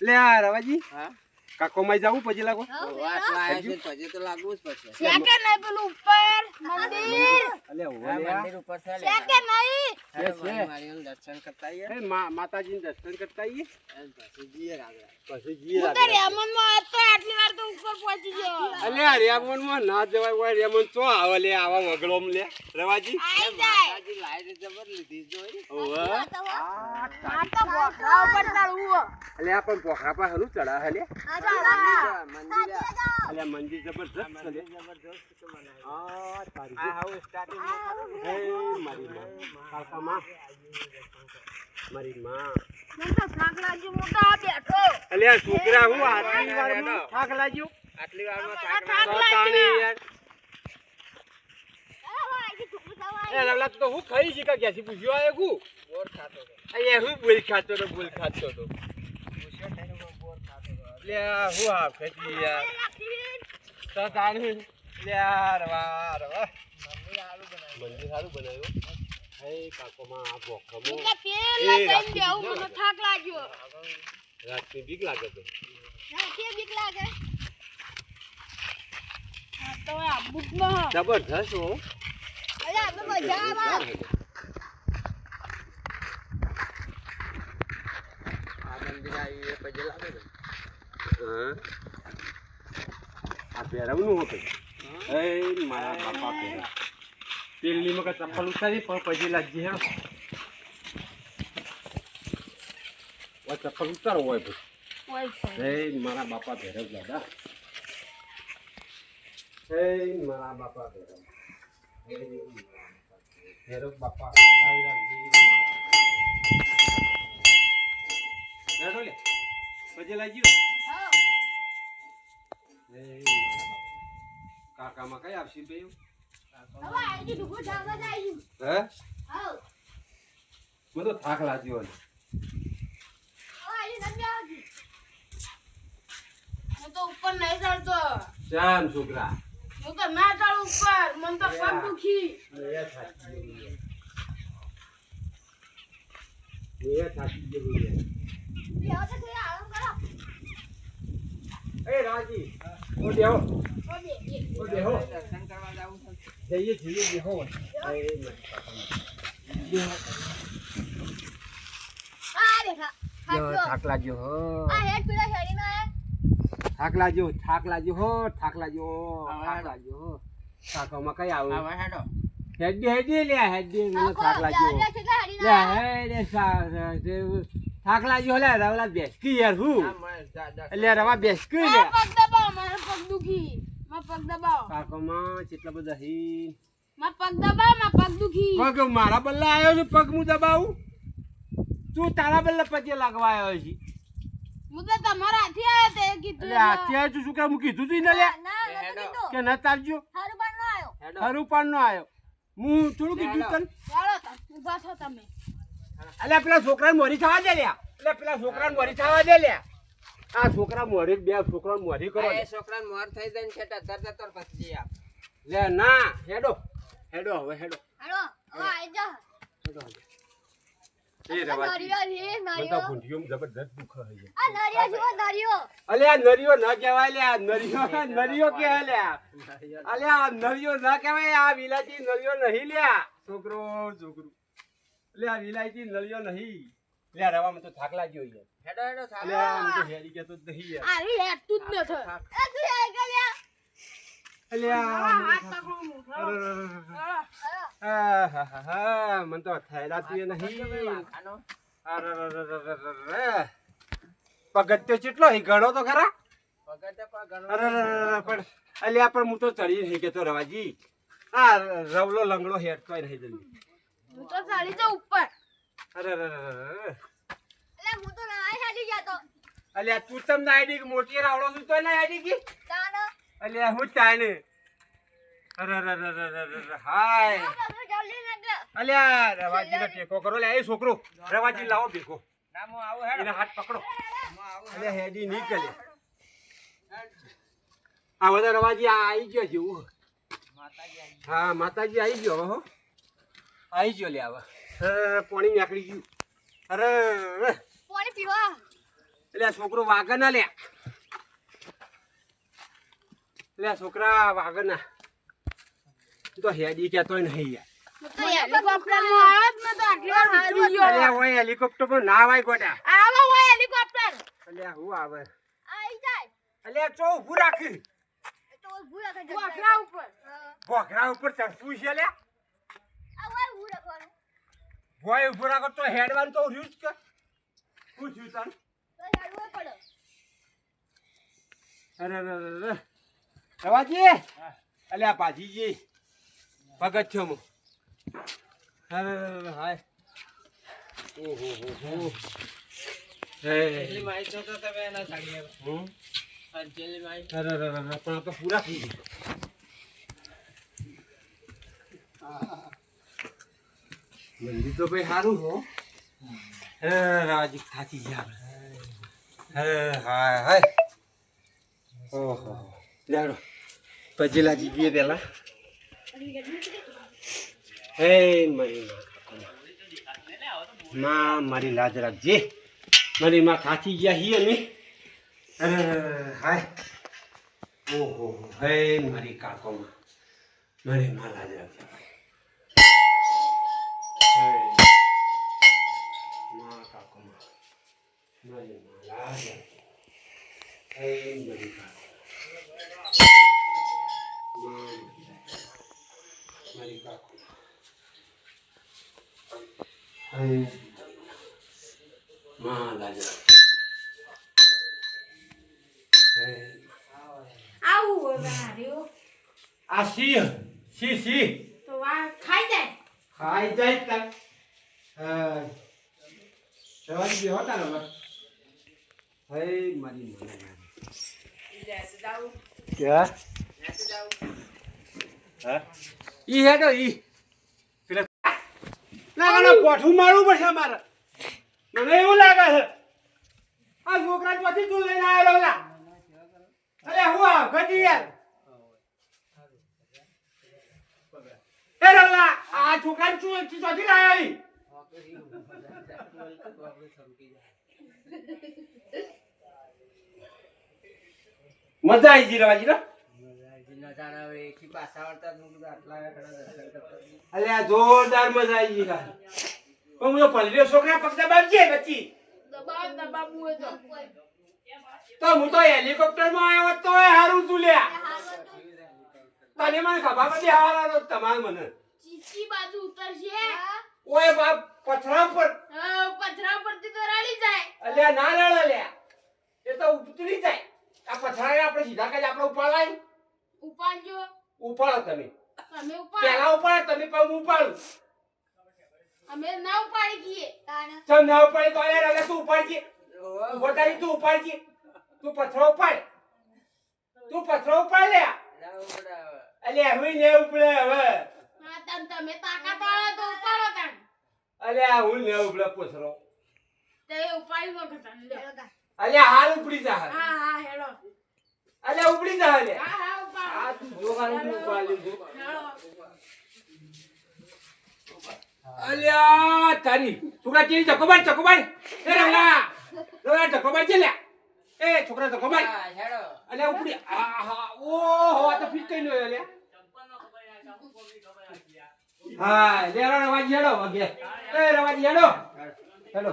લે આ રવાજી હા કાકો માં જાવું પછી લાગો વાત લાયા છે પછી તો લાગવું જ પડશે શેકે નહીં પેલું ઉપર મંદિર અલે આ ઓલે મંદિર ઉપર છે લે શેકે નહીં અરે મારીઓને દર્શન કરતા આઈએ એ માતાજીને દર્શન કરતા આવીએ પછી જીએ રાગડા પછી જીએ હું તો રેમનમાં હતો આટલી વાર તો ઉપર પહોંચી ગયો અલે રેમન માં ના જવાય હોય રેમન ચો આવે લે આવા વગડોમ લે રવાજી આઈ જાય માતાજી લાઈટ જબર લીધી જોઈ ઓવે આ તો બોખરા ઉપર ચડવું અલે આ પણ પોખરા પર હલું ચડા હલે મંદિર અલે મંજી જબરદસ્ત છે જબરદસ્ત તો બનાવ્યું આ તારી આ હાઉ સ્ટાર્ટિંગ માં એ મારી માં કાકા માં મારી માં મને તો થાક લાગ્યો મોટા બેઠો અલે આ છોકરા હું આટલી વારમાં થાક લાગ્યો આટલી વારમાં થાક થાક તો તાણી યાર લાગ્યો એ લગલા તો હું ખાઈ છી કા ક્યાંથી પૂછ્યો આયો કુ બોર ખાતો હતો અરે હું બોલ ખાતો તો પૂછ્યો ટાઈમ બોર ખાતો હતો લે હું આ ખેતી યાર તો તાણી લે યાર વાહ વાહ મંદિર સારું બનાવ્યું હે કાકો માં આ ભોખમો મને પેલા કઈ બેહું મને થાક લાગ્યો રાતની બીક લાગે તો ના કે બીક લાગે આ તો આ બુકમાં જબરદસ્ત હો અરે આપણે મજા આવે આ મંદિર આવી એ પછી લાગે છે હા આ પહેરવનું હતું એ મારા બાપા પહેરા પેલી મગર ચપ્પલ ઉતારી પણ પછી લાગી હેડો ઓ ચપ્પલ ઉતારો હોય પછી એ મારા બાપા પહેરવ દાદા એ મારા બાપા પહેરવ પહેરવ બાપા હેડો લે પછી લાગી હા એ મારા બાપા કાકામાં કઈ આવશે બે હવે આજી ડુબો જાગવા જાય હે હા મને તો થાક લાગ્યો હવે આજી નમ્યા આવજી હું તો ઉપર નહીં ચડતો ચામ છોકરા હું તો ના ચડ ઉપર મને તો પગ દુખી બેહો તો આરામ કરો એ રાજી ઓ દેહો ઓબે ઓ દેહો દર્શન કરવા જાવું છે જઈએ દેહો આ દેખા થાક લાગ્યો હો આ હેડ પેલા શરીરમાં થાક લાગ્યો થાક લાગ્યો હો થાક લાગ્યો હો કાકામાં કઈ આવું હવે હેડો હેડી લે હેડી મને થાક લાગ્યો લે હેડે થાક લાગ્યો લે રવલા બેસકી યાર હું એટલે રવા બેસકી લે પગ દબાવ મારો પગ દુખી મારો પગ દબાવ કાકામાં કેટલા બધા હી મારો પગ દબાવ મારો પગ દુખી પગ મારા બલ્લા આવ્યો છે પગ હું દબાવું તું તારા બલ્લા પગે લાગવા આવ્યો છે હું તો તમારા હાથે આવ્યો તે કીધું એટલે અત્યારે તું શું કે હું કીધું તું ને લે કે ન તારજો હારું પણ નો આવ્યો હેડો ખરું પણ નો આવ્યો હું થોડું કીધું તને ચાલો તા ઊભા છો તમે એટલે પેલા છોકરાને મોરી થવા દે લ્યા એટલે પેલા છોકરાને મોરી થવા દે લ્યા આ છોકરા મોરી બે છોકરાને મોરી કરો એ છોકરાને મોર થઈ જાય ને છેટા તર પછી આપ લે ના હેડો હેડો હવે હેડો હાલો હવે આઈ જા હેડો એ રવાજી નરિયો રે મને તો નરિયો ગુંઠિયોમાં જબરદસ્ત દુખ થઈ જાય આ નરિયો જો નરિયો અલે આ નરિયો ના કહેવાય લ્યા નરિયો કહેવાય લ્યા અલે આ નરિયો ના કહેવાય આ વિલાયતી નરિયો નહીં લ્યા છોકરો લે આ વિલાયતી નરિયો નહીં લે રવામાં તો થાક લાગ્યો યાર હેડો થાક લે આમ તો હેડી કેતો જ નહીં યાર આરી હેડ તું જ ન થો એ તું આઈ ગલ્યા અલે હાથ પકડું મુઠો આ મન તો થેલાતું નહીં ખાનો પગથિયો કેટલો હી ગણો તો ખરા પગતે પગ અરે પણ અલ્યા પણ હું તો ચડી નહીં કેતો રવાજી આ રવલો લંગડો હેડતો નહીં જલ્દી હું તો ચડી જાઉં ઉપર અરે એટલે હું તો ના હેડી જતો અલ્યા તું તમ ના આઈડી મોટી રાવડો તું તો ના આઈડી કી તાનો અલ્યા હું તાને અરે હાય જલ્દી નગર અલ્યા રવાજીનો ટેકો કરો લે એ છોકરો રવાજી લાવો ભેગો ના મો આવું હેડો એના હાથ પકડો મો આવું અલ્યા હેડી નીકળે આ બધા રવાજી આ આવી ગયો જેવું માતાજી આવી હા માતાજી આવી ગયો હવે હો આવી ગયો લે હવે પાણી નીકળી ગયું અરે પાણી પીવા એટલે છોકરો વાગે ના લે, એટલે છોકરા વાગે ના તો હેડી કહેતો નહીં યાર. તો હેલિકોપ્ટરમાં આવ્યો જ નતો, આટલી વાર હારી ગયો. અલ્યા ઓય હેલિકોપ્ટર માં ના આવાય ગોટા. આવો હોય હેલિકોપ્ટર. અલ્યા હું આવે? આઈ જાય. અલ્યા ચો ઊભું રાખી. એ તો ઊભું રાખે છે. બોખરા ઉપર. ભોખરા ઉપર ચડવું છે લ્યા. આ હોય ઊભું રાખવાનું. ભોય ઊભું રાખો તો હેડવાનું તો રહ્યું જ કે. શું થયું તાન? તો હેડવું પડે. અરે રવાજી, અલ્યા ભાજીજી પગથિયોમાં. અરે હાય. ઓહો હો. એટલી માહિતી તો તમે એના સાડી હમ. અંજલી માહિતી. અરે પણ આ તો પૂરા થઈ ગયું. મંદિર તો ભાઈ સારું હો. રાજી થાકી ગયા. હાય હાય. ઓહો લેડો પછી લાગી ગઈ પેલા. હે મારી માં, મારી લાજ રાખજે. મારી માં થાકી ગયા હી અમે. હાય. ઓહો હે મારી કાકોમાં, મારી માં લાજ રાખજે. માં કાકોમાં, મારી માં લાજ રાખજે. હે મારી કાકો, મારી કાકો. માં લાજ રાખજે. આવું હોય હાર્યું. આ સી તો વા ખાઈ જાય. ખાઈ જાય તક. સવારી બે હોતા ને હે મારી મને ક્યાં હા ઈ હેડો ઈ પેલા લાગવાનો પોઠું મારવું પડશે મારે. મને એવું લાગે છે આ છોકરા ચોથી તું લઈને આવેલો લા. અરે હું આ ગજી યાર. એ રલા આ છોકરા ચોથી લાયા ઈ. મજા આવી ગઈ રવાજી ને. અલ્યા જોરદાર મજા આવી ગઈ. પણ હું તો પલ્લીઓ છોકરા પગ દબાવજે બચ્ચી. દબાવું હોય તો હું તો હેલિકોપ્ટર માં આવ્યો તો હારું તું લ્યા. તને મને ખબર બધી હારો તમાર મને. ચીચી બાજુ ઉતરશે. ઓય બાપ પથરા પર. પથરા પરથી તો રડી જાય. અલ્યા ના લડ લ્યા. એ તો ઉતરી જાય. આ પથરા આપણે સીધા કઈ આપણે ઉપાડાય. ઉપાડજો. ઉપાડો તમે. તમે ઉપાડ. પેલા ઉપાડો તમે પણ હું ઉપાડું. અમે ના ઉપાડી ગઈએ. ચમ ના ઉપાડી તો યાર હવે તું ઉપાડજે. ઉભો તારી તું ઉપાડજે. તું પથરો ઉપાડ. તું પથરો ઉપાડ લે. અલ્યા હું ને ઉપડે હવે. હા તમે તાકાત વાળા તો ઉપાડો તાણ. અલ્યા હું ને ઉપડે પથરો. તે ઉપાડી નો કરતા. અલ્યા હાલ ઉપડી જા. હા હા હેડો. અલ્યા ઉપડી જા લે. હા હા ઉપાડ. આ તું જોવાનું ઉપાડી લીધું. હેડો. અલ્યા તારી છોકરા ચીરી ચકોબાર એ રંગલા રોયા ચકોબાર છે લે. એ છોકરા ચકોબાર અલ્યા ઉપડી. આહા ઓહો આ તો ફિટ કઈ નો લે. હા લે રવાજી હેડો વગે. એ રવાજી હેડો હેડો.